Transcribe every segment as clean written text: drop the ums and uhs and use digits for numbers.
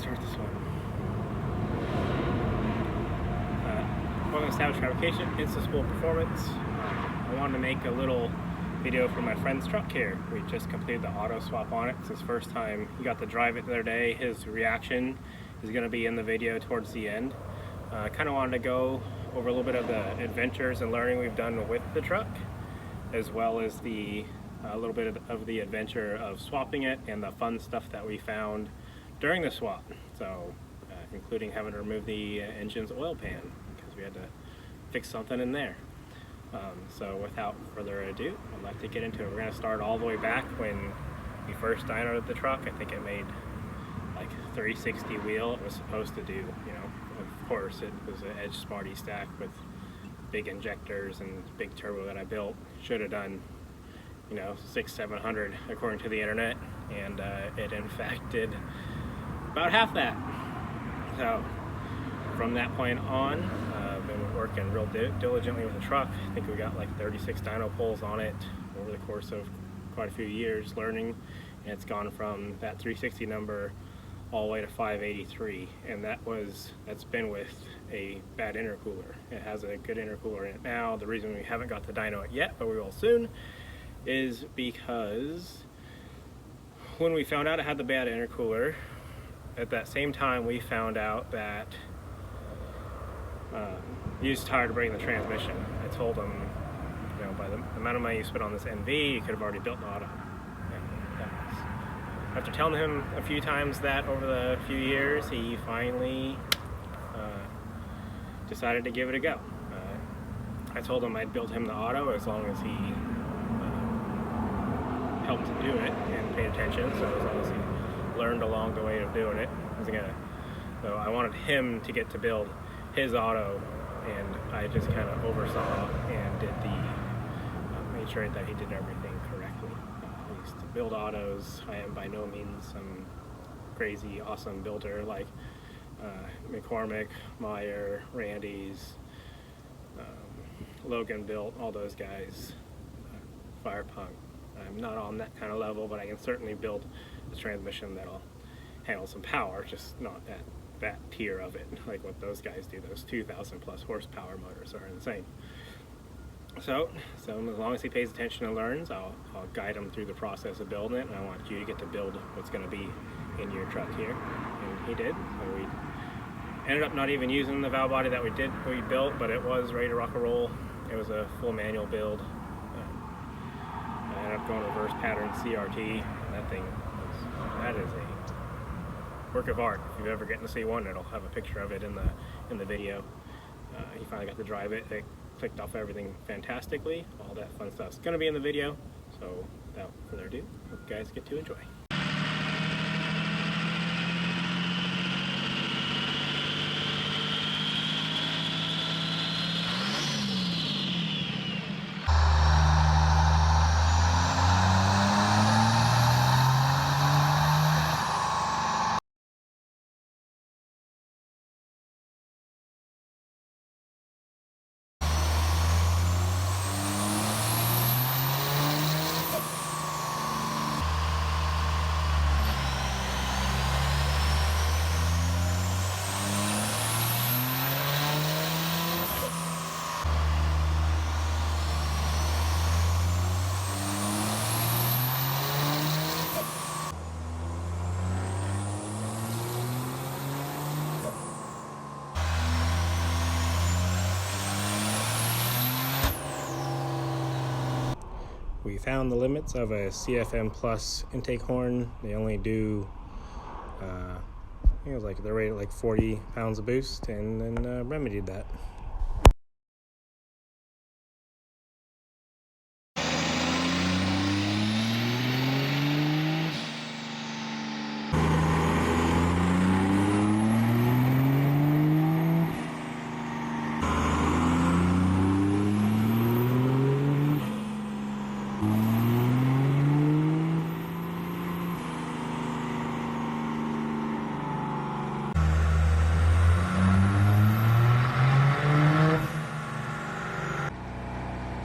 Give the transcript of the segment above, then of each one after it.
start this one. Welcome to Established Fabrication, Instant Spool Performance. I wanted to make a little video for my friend's truck here. We just completed the auto swap on it. It's his first time. He got to drive it the other day. His reaction is going to be in the video towards the end. I kind of wanted to go over a little bit of the adventures and learning we've done with the truck, as well as a little bit of the adventure of swapping it and the fun stuff that we found during the swap. So including having to remove the engine's oil pan because we had to fix something in there. So without further ado, I'd like to get into it. We're going to start all the way back when we first dynoed the truck. I think it made like 360 wheel. It was supposed to do, you know, of course it was an Edge Smarty stack with big injectors and big turbo that I built. Should have done, you know, 600-700 according to the internet, and it in fact did about half that. So from that point on, I've been working real diligently with the truck. I think we got like 36 dyno pulls on it over the course of quite a few years learning, and it's gone from that 360 number all the way to 583, and that's been with a bad intercooler. It has a good intercooler in it now. The reason we haven't got to dyno it yet, but we will soon, is because when we found out it had the bad intercooler, at that same time we found out that he was tired of bringing the transmission. I told him, you know, by the amount of money you spent on this NV, you could have already built an auto. After telling him a few times that over the few years, he finally decided to give it a go. I told him I'd build him the auto as long as he helped do it and paid attention. So as long as he learned along the way of doing it, so I wanted him to get to build his auto, and I just kind of oversaw and did made sure that he did everything correctly. To build autos, I am by no means some crazy awesome builder like McCormick, Meyer, Randy's, Logan built, all those guys, Firepunk. I'm not on that kind of level, but I can certainly build a transmission that'll handle some power, just not at that tier of it like what those guys do. Those 2,000 plus horsepower motors are insane. So as long as he pays attention and learns, I'll guide him through the process of building it, and I want you to get to build what's going to be in your truck here. And he did. So we ended up not even using the valve body that we built, but it was ready to rock and roll. It was a full manual build. I ended up going reverse pattern CRT. That is a work of art. If you've ever gotten to see one, it'll have a picture of it in the video. He finally got to drive it. It clicked off everything fantastically. All that fun stuff's going to be in the video. So without further ado, hope you guys get to enjoy. We found the limits of a CFM Plus intake horn. They only do, I think it was like they're rated like 40 pounds of boost, and then remedied that.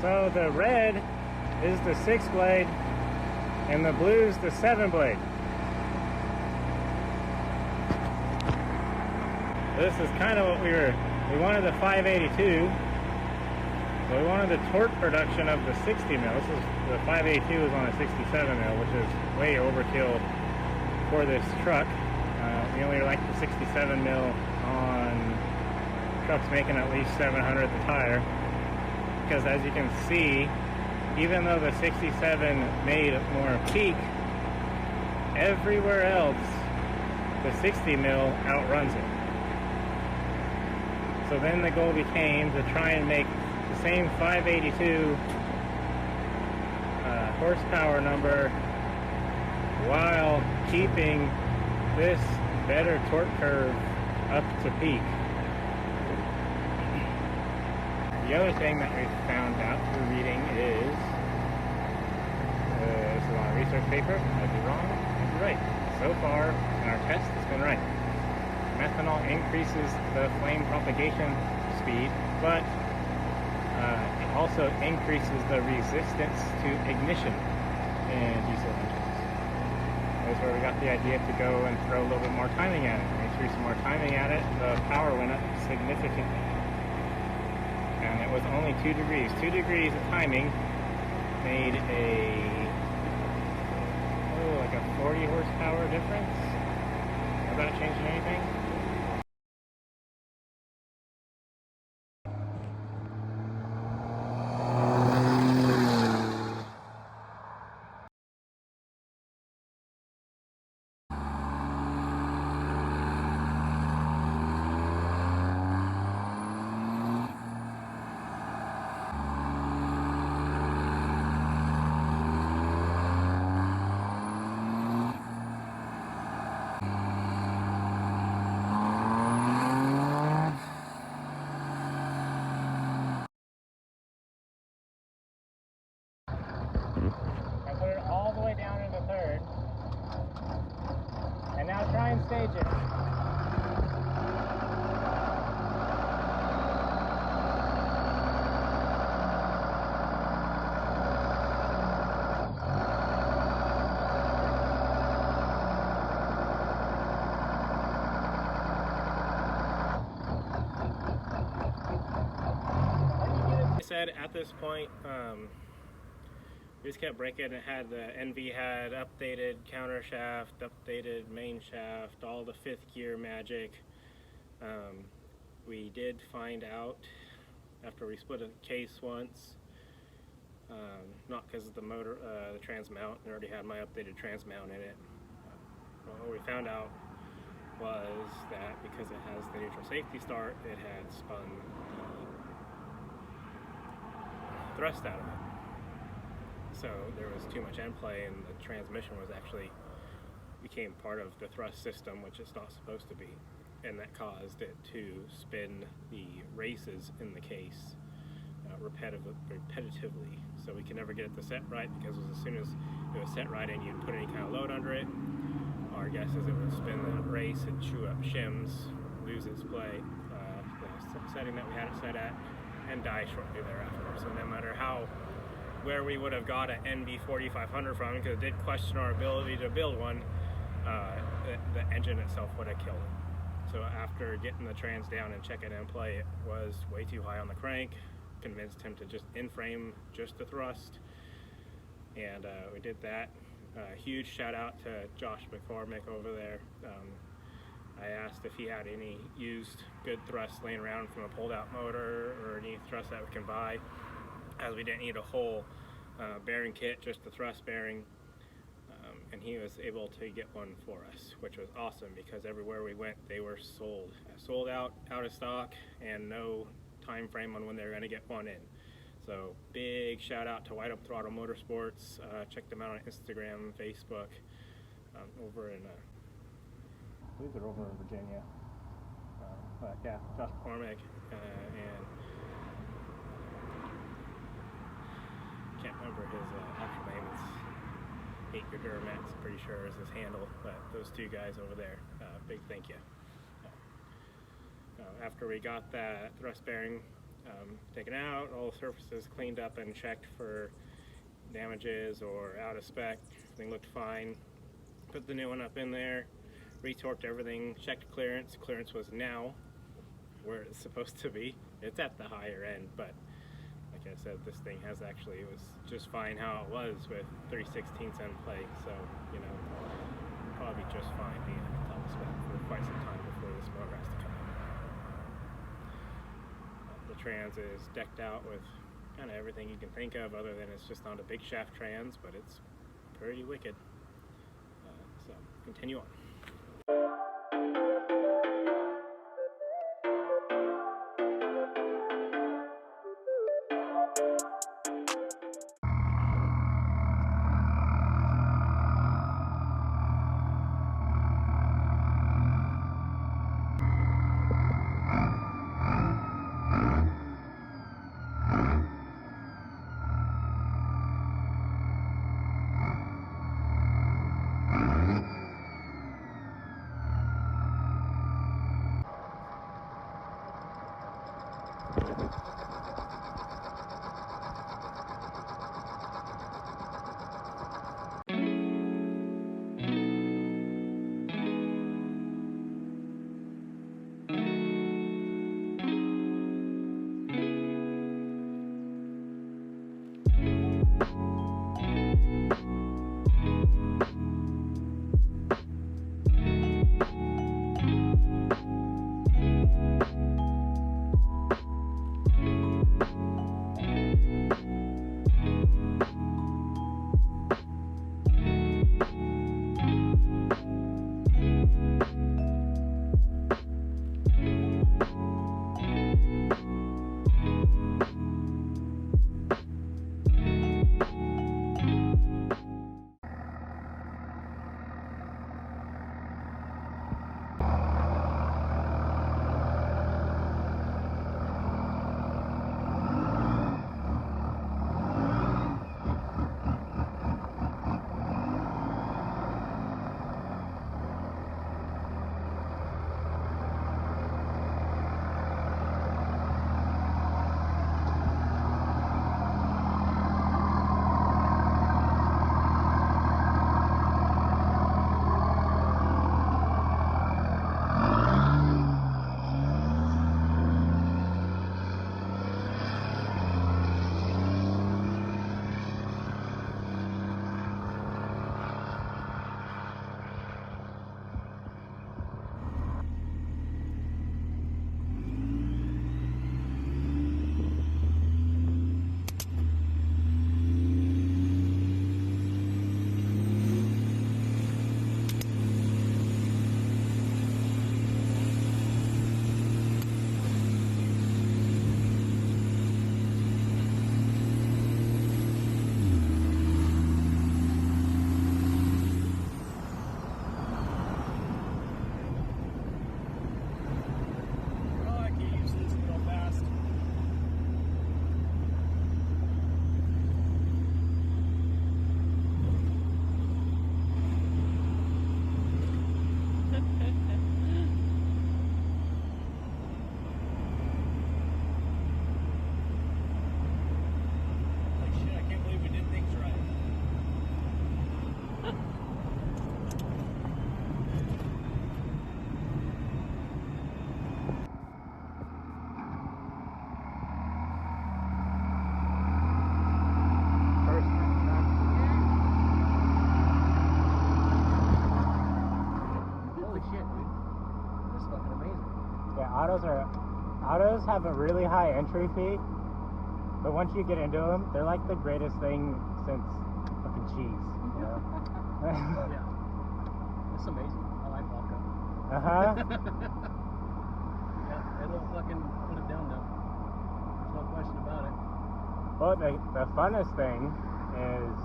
So the red is the 6-blade and the blue is the 7-blade. This is kind of what we wanted the 582. So we wanted the torque production of the 60 mil. This is the 582 is on a 67 mil, which is way overkill for this truck. We only like the 67 mil on trucks making at least 700 the tire, because as you can see, even though the 67 made more peak, everywhere else the 60 mil outruns it. So then the goal became to try and make the same 582 horsepower number while keeping this better torque curve up to peak. The other thing that we found out through reading is, this is on a research paper, I'd be wrong, I'd be right. So far in our test, it's been right. Methanol increases the flame propagation speed, but it also increases the resistance to ignition in diesel engines. That's where we got the idea to go and throw a little bit more timing at it. When we threw some more timing at it, the power went up significantly. And it was only 2 degrees. 2 degrees of timing made like a 40 horsepower difference. Without changing anything. I put it all the way down into third. And now try and stage it. I said at this point, we just kept breaking. It had the NV had updated counter shaft, updated main shaft, all the 5th gear magic. We did find out after we split a case once, not because of the motor, the trans mount. I already had my updated trans mount in it. What we found out was that because it has the neutral safety start, it had spun thrust out of it. So there was too much end play, and the transmission was actually became part of the thrust system, which it's not supposed to be, and that caused it to spin the races in the case repetitively. So we could never get it to set right, because as soon as it was set right and you'd put any kind of load under it, our guess is it would spin the race and chew up shims, lose its play, the setting that we had it set at, and die shortly thereafter. So no matter where we would have got an Nv4500 from, because it did question our ability to build one, the engine itself would have killed it. So after getting the trans down and checking in play, it was way too high on the crank. Convinced him to just in-frame just the thrust, and we did that. Huge shout out to Josh McCormick over there. I asked if he had any used good thrusts laying around from a pulled out motor or any thrust that we can buy, as we didn't need a whole bearing kit, just the thrust bearing, and he was able to get one for us, which was awesome, because everywhere we went they were sold out of stock, and no time frame on when they were going to get one in. So big shout out to Wide Up Throttle Motorsports. Check them out on Instagram, Facebook, over in I believe they're over in Virginia, but yeah, Josh McCormick, and can't remember his actual name. It's 8 Year Duramax, pretty sure is his handle, but those two guys over there, big thank you. After we got that thrust bearing taken out, all the surfaces cleaned up and checked for damages or out of spec, everything looked fine. Put the new one up in there, retorqued everything, checked clearance. Clearance was now where it's supposed to be. It's at the higher end, but like I said, this thing has actually, it was just fine how it was with 3/16 end play, so, you know, probably just fine being at the top spec for quite some time before this motor has to come out. The trans is decked out with kind of everything you can think of, other than it's just not a big shaft trans, but it's pretty wicked. So, continue on. Autos have a really high entry fee, but once you get into them, they're like the greatest thing since fucking cheese, you know? Yeah. It's amazing. I like vodka. Yeah, it'll fucking put it down though. There's no question about it. Well, the funnest thing is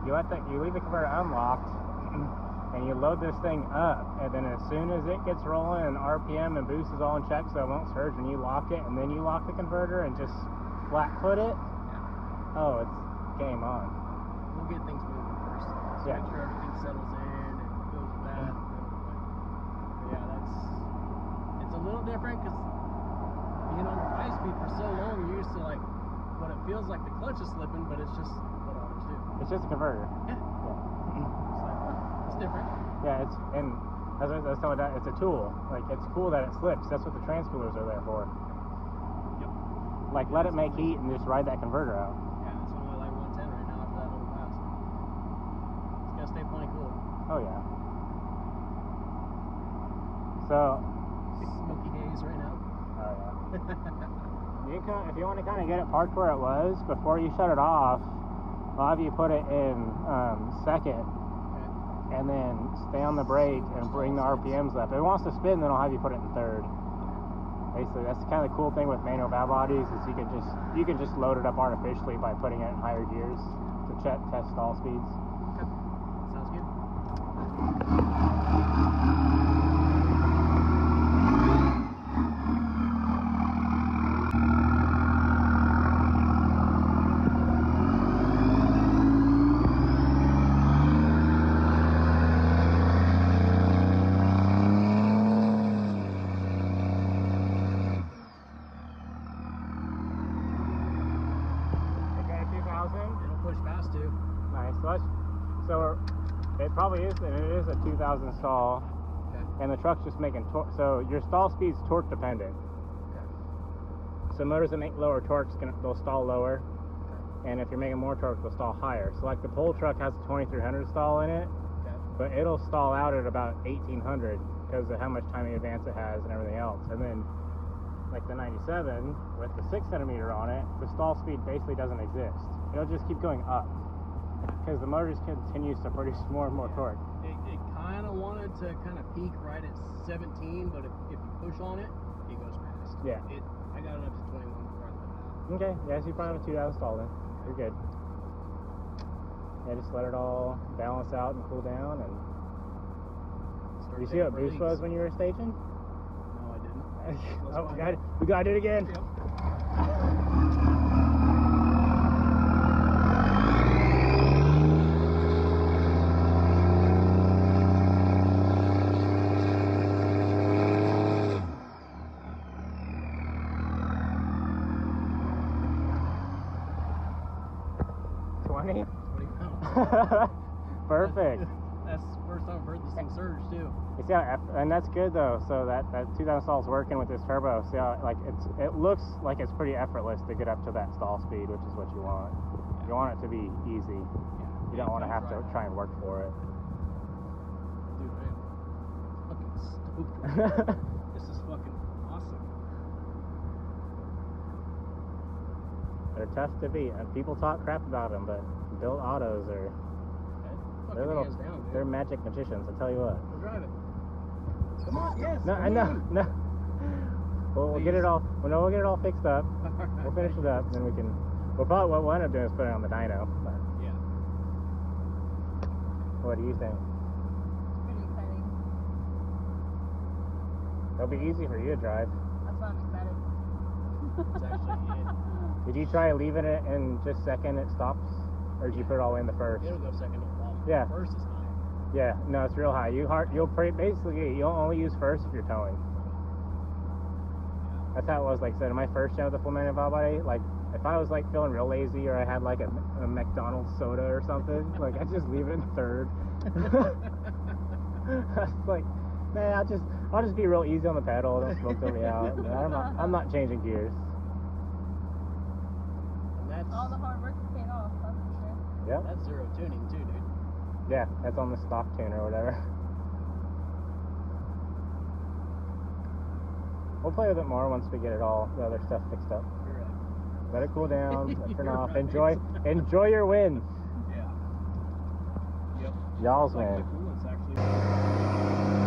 you leave the converter unlocked and you load this thing up, and then as soon as it gets rolling and RPM and boost is all in check so it won't surge, and you lock it, and then you lock the converter and just flat foot it, oh, it's game on. We'll get things moving first. So make sure everything settles in and goes with that. But yeah, it's a little different because, you know, high speed for so long, you're used to like what it feels like the clutch is slipping, but it's just what autos do. It's just a converter. Yeah. It's like, it's different. Yeah, and That's what that, it's a tool. Like, it's cool that it slips. That's what the transcoolers are there for. Yep. Like, let it make heat and just ride that converter out. Yeah, it's only like 110 right now after that little pass. It's gonna stay plenty cool. Oh yeah. So, Smoky haze right now. oh yeah. If you want to kind of get it parked where it was before you shut it off, I'll have you put it in second, Okay. and then stay on the brake and bring the RPMs up. If it wants to spin, then I'll have you put it in third. Basically, that's the kind of cool thing with manual valve bodies is you can just load it up artificially by putting it in higher gears to test stall speeds. Okay. Sounds good. It'll push past too. Nice. So it probably is, and it is a 2000 stall, Okay. and the truck's just making torque. So your stall speed's torque dependent. Okay. So motors that make lower torques they'll stall lower, Okay. and if you're making more torque, they'll stall higher. So like the pole truck has a 2300 stall in it, Okay. but it'll stall out at about 1800 because of how much timing advance it has and everything else. And then like the 97 with the 6 centimeter on it, the stall speed basically doesn't exist. It'll just keep going up because the motor just continues to produce more and more torque. It kind of wanted to kind of peak right at 17, but if you push on it, it goes past. Yeah. I got it up to 21 before I let it out. Okay, yeah, so you probably have a 2000 stall then. You're good. Yeah, just let it all balance out and cool down. And Start you see what taking boost release. was when you were staging? No, I didn't. Oh, we got it again. Yep. Twenty. 20 pounds. Perfect. That's the first time I've heard this thing surge too. You see how, and that's good though. So that 2000 stall is working with this turbo. See how like it looks like it's pretty effortless to get up to that stall speed, which is what you want. You want it to be easy. Yeah. You don't want to have to try and work for it. Dude, I am fucking stoked. This is fucking awesome. They're tough to beat, and people talk crap about them, but built autos are Fucking hands down, dude. they're magic magicians. I tell you what. Go drive it. Come on, yes. No, I know, no. We'll get it all. Well, we'll get it all fixed up. We'll finish it up, and then we can. Well, probably what we'll end up doing is put it on the dyno. But Yeah. what do you think? Pretty exciting. It'll be easy for you to drive. That's why I'm excited. It's actually Did you try leaving it in just second it stops, or did you put it all in the first? it'll go second, no problem. Yeah. First is high. Yeah, no, it's real high. Basically you'll only use first if you're towing. That's how it was. Like I said, in my first gen with the full manual valve body, like if I was like feeling real lazy or I had like a McDonald's soda or something, like I'd just leave it in third. I was like, man, I'll just be real easy on the pedal. Don't smoke me out. I'm not changing gears. And that's All the hard work is paid off, that's for sure. Yep. that's zero tuning too, dude. Yeah, that's on the stock tune or whatever. We'll play with it more once we get it all the other stuff fixed up. You're right. Let it cool down, let it turn You're off. right. Enjoy your win. Yeah. Yep. Y'all's Like win. the coolant's actually.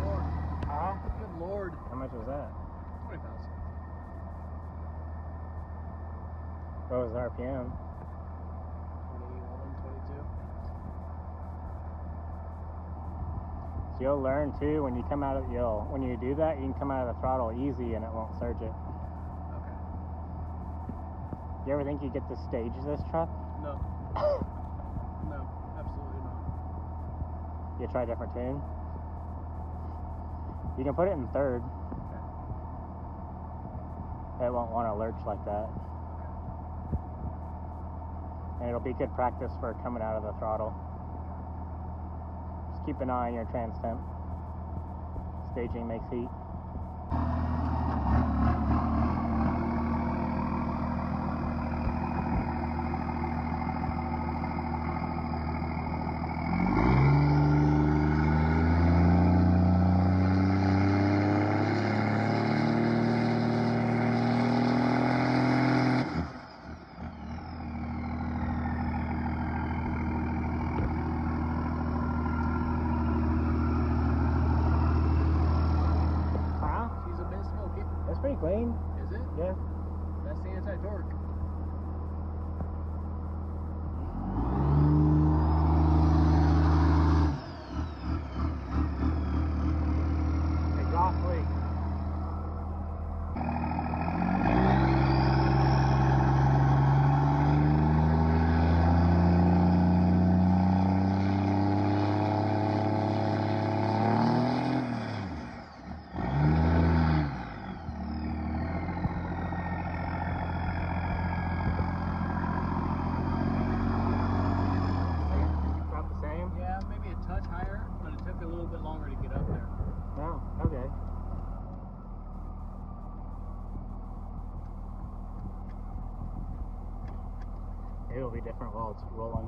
Lord. Huh? Good Lord. How much was that? 20 pounds. What was the RPM? 21, 22. So you'll learn too when you come out of when you do that, you can come out of the throttle easy and it won't surge it. Okay. You ever think you get to stage this truck? No. No, absolutely not. You try a different tune? You can put it in third. It won't want to lurch like that. And it'll be good practice for coming out of the throttle. Just keep an eye on your trans temp. Staging makes heat. Pretty clean. Is it? Yeah. That's the anti-torque. Exhaust leak. It'll be different while it's rolling.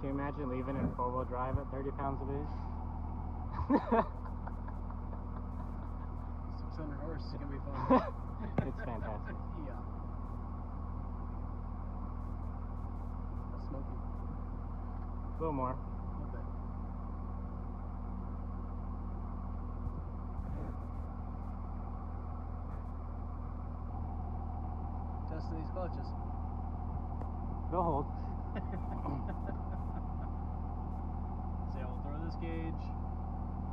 Can you imagine leaving in four-wheel drive at 30 pounds of boost? 600 horse is going to be fun. It's fantastic. Yeah. That's smoky. A little more. Okay. Testing these clutches. Go hold. See, I'll throw this gauge.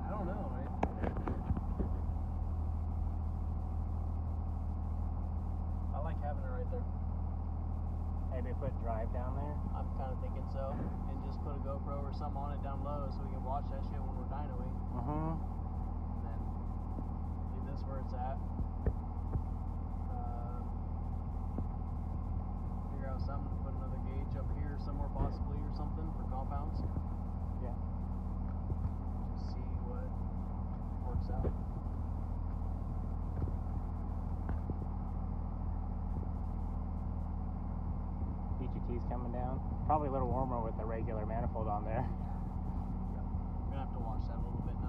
I don't know, right? I like having it right there. Maybe put drive down there. I'm kind of thinking so. And just put a GoPro or something on it down low so we can watch that shit when we're dynoing. Mm-hmm. And then leave this where it's at. Figure out something to put another gauge up here somewhere possibly or something for compounds. Yeah. Just see what works out. PGT's coming down. Probably a little warmer with the regular manifold on there. Yeah. We're gonna have to watch that a little bit.